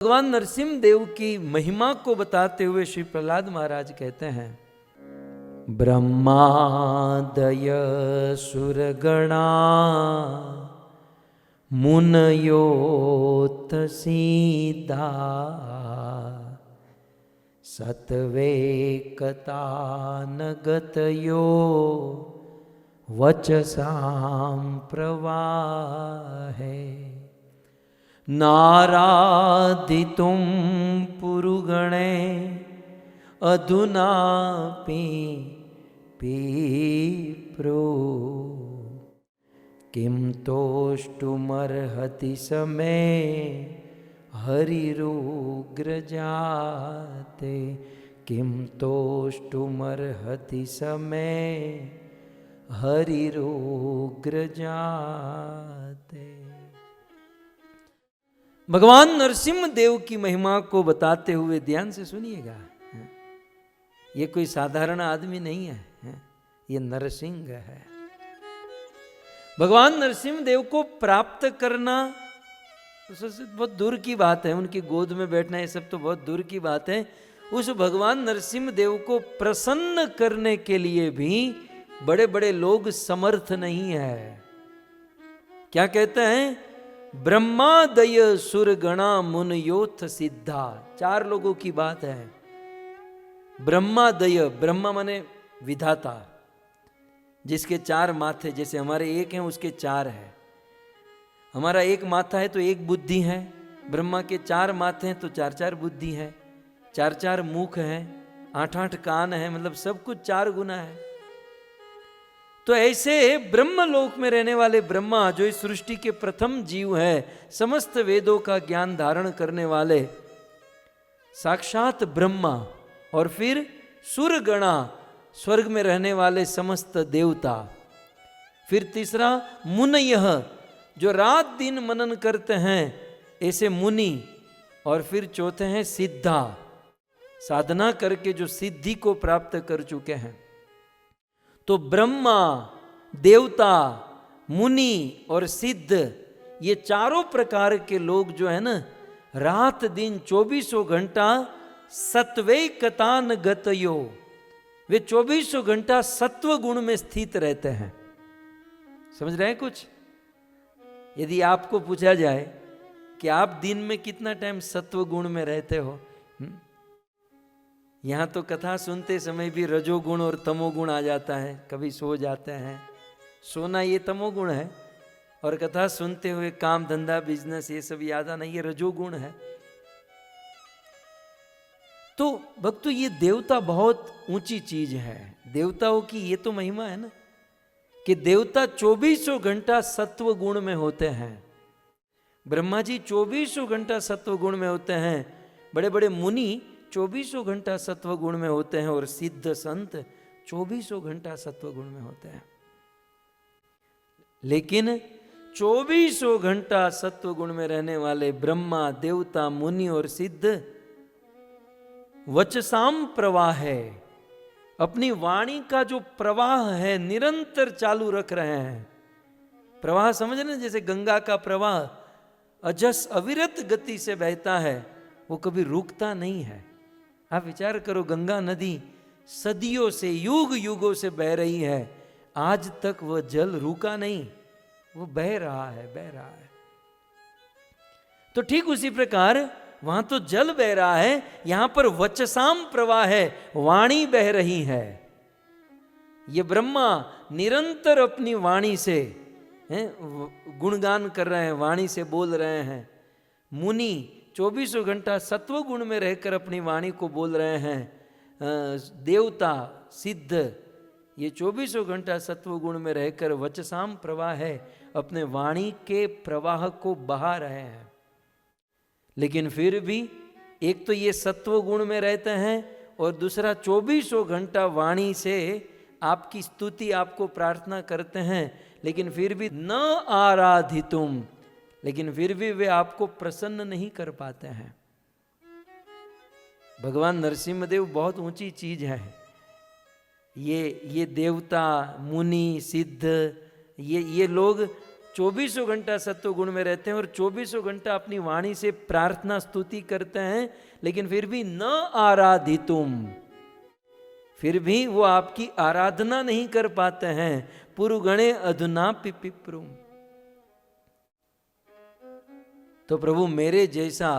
भगवान नरसिंह देव की महिमा को बताते हुए श्री प्रहलाद महाराज कहते हैं, ब्रह्मादय सुरगणा मुनयोत सीधा सत्वेकतानगतयो वचसां प्रवाहे नाराधितुं पुरुगणे अधुनापि पीप्रो किं तोष्टुमर्हति समे हरिरुग्रजाते किं तोष्टुमर्हति समे हरिरुग्रजाते। भगवान नरसिंह देव की महिमा को बताते हुए ध्यान से सुनिएगा। ये कोई साधारण आदमी नहीं है, ये नरसिंह है। भगवान नरसिंह देव को प्राप्त करना उससे बहुत दूर की बात है, उनकी गोद में बैठना ये सब तो बहुत दूर की बात है। उस भगवान नरसिंह देव को प्रसन्न करने के लिए भी बड़े बड़े लोग समर्थ नहीं है। क्या कहते हैं? ब्रह्मादय सुरगणा मुनयोथ सिद्धा। चार लोगों की बात है। ब्रह्मादय, ब्रह्मा माने विधाता, जिसके चार माथे, जैसे हमारे एक हैं उसके चार है। हमारा एक माथा है तो एक बुद्धि है, ब्रह्मा के चार माथे हैं तो चार चार बुद्धि है, चार चार मुख हैं, आठ आठ कान है, मतलब सब कुछ चार गुना है। तो ऐसे ब्रह्मलोक में रहने वाले ब्रह्मा, जो इस सृष्टि के प्रथम जीव है, समस्त वेदों का ज्ञान धारण करने वाले साक्षात ब्रह्मा, और फिर सुरगणा, स्वर्ग में रहने वाले समस्त देवता, फिर तीसरा मुनयः, जो रात दिन मनन करते हैं ऐसे मुनि, और फिर चौथे हैं सिद्धा, साधना करके जो सिद्धि को प्राप्त कर चुके हैं। तो ब्रह्मा, देवता, मुनि और सिद्ध, ये चारों प्रकार के लोग जो है ना, रात दिन 24 घंटा सत्वैकतान गतयो, वे 24 घंटा सत्व गुण में स्थित रहते हैं। समझ रहे हैं कुछ? यदि आपको पूछा जाए कि आप दिन में कितना टाइम सत्व गुण में रहते हो, यहाँ तो कथा सुनते समय भी रजोगुण और तमोगुण आ जाता है, कभी सो जाते हैं। सोना ये तमोगुण है, और कथा सुनते हुए काम धंधा बिजनेस ये सब याद आना ये रजोगुण है। तो भक्तों, ये देवता बहुत ऊंची चीज है। देवताओं की ये तो महिमा है ना, कि देवता 24 घंटा सत्व गुण में होते हैं। ब्रह्मा जी 24 घंटा सत्व गुण में होते हैं, बड़े बड़े मुनि 24 घंटा सत्व गुण में होते हैं, और सिद्ध संत 24 घंटा सत्व गुण में होते हैं। लेकिन 24 घंटा सत्व गुण में रहने वाले ब्रह्मा, देवता, मुनि और सिद्ध वचसाम प्रवाह है, अपनी वाणी का जो प्रवाह है निरंतर चालू रख रहे हैं। प्रवाह समझ रहे, जैसे गंगा का प्रवाह अजस अविरत गति से बहता है, वो कभी रुकता नहीं है। आप विचार करो, गंगा नदी सदियों से, युग युगों से बह रही है, आज तक वह जल रुका नहीं, वो बह रहा है, बह रहा है। तो ठीक उसी प्रकार वहां तो जल बह रहा है, यहां पर वचसाम प्रवाह है, वाणी बह रही है। ये ब्रह्मा निरंतर अपनी वाणी से गुणगान कर रहे हैं, वाणी से बोल रहे हैं। मुनि 24 घंटा सत्व गुण में रहकर अपनी वाणी को बोल रहे हैं। देवता, सिद्ध, ये 24 घंटा सत्व गुण में रहकर वचसाम प्रवाह है, अपने वाणी के प्रवाह को बहा रहे हैं। लेकिन फिर भी एक तो ये सत्व गुण में रहते हैं, और दूसरा 24 घंटा वाणी से आपकी स्तुति, आपको प्रार्थना करते हैं, लेकिन फिर भी न आराधितुम, लेकिन फिर भी वे आपको प्रसन्न नहीं कर पाते हैं। भगवान नरसिंह देव बहुत ऊंची चीज है। ये देवता, मुनि, सिद्ध, ये लोग 24 घंटा सत्व गुण में रहते हैं और 24 घंटा अपनी वाणी से प्रार्थना स्तुति करते हैं, लेकिन फिर भी न आराधितुम, फिर भी वो आपकी आराधना नहीं कर पाते हैं। पुरुगणे अधुना पिपिप्रुम। तो प्रभु मेरे जैसा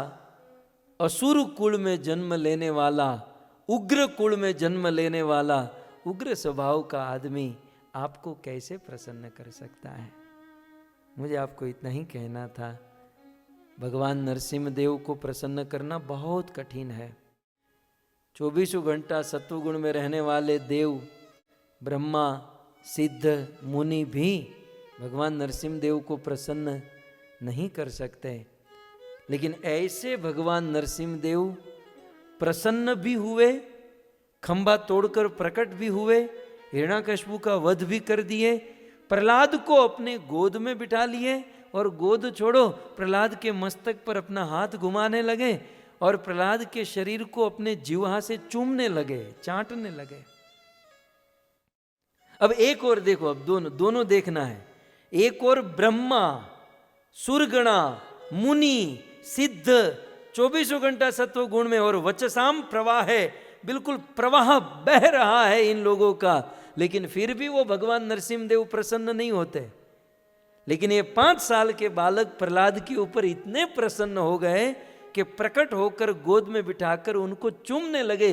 असुर कुल में जन्म लेने वाला, उग्र कुल में जन्म लेने वाला, उग्र स्वभाव का आदमी आपको कैसे प्रसन्न कर सकता है। मुझे आपको इतना ही कहना था। भगवान नरसिंहदेव को प्रसन्न करना बहुत कठिन है। 24 घंटा सत्वगुण में रहने वाले देव, ब्रह्मा, सिद्ध, मुनि भी भगवान नरसिंहदेव को प्रसन्न नहीं कर सकते। लेकिन ऐसे भगवान नरसिंहदेव प्रसन्न भी हुए, खंबा तोड़कर प्रकट भी हुए, हिरण्याकश्यप का वध भी कर दिए, प्रहलाद को अपने गोद में बिठा लिए और गोद छोड़ो प्रहलाद के मस्तक पर अपना हाथ घुमाने लगे और प्रहलाद के शरीर को अपने जिह्वा से चूमने लगे, चाटने लगे। अब एक और देखो, अब दोनों देखना है। एक और ब्रह्मा, सुरगणा, मुनि, सिद्ध 24 घंटा सत्व गुण में और वचसाम प्रवाह है, बिल्कुल प्रवाह बह रहा है इन लोगों का, लेकिन फिर भी वो भगवान नरसिंहदेव प्रसन्न नहीं होते। लेकिन ये 5 साल के बालक प्रहलाद के ऊपर इतने प्रसन्न हो गए कि प्रकट होकर गोद में बिठाकर उनको चूमने लगे,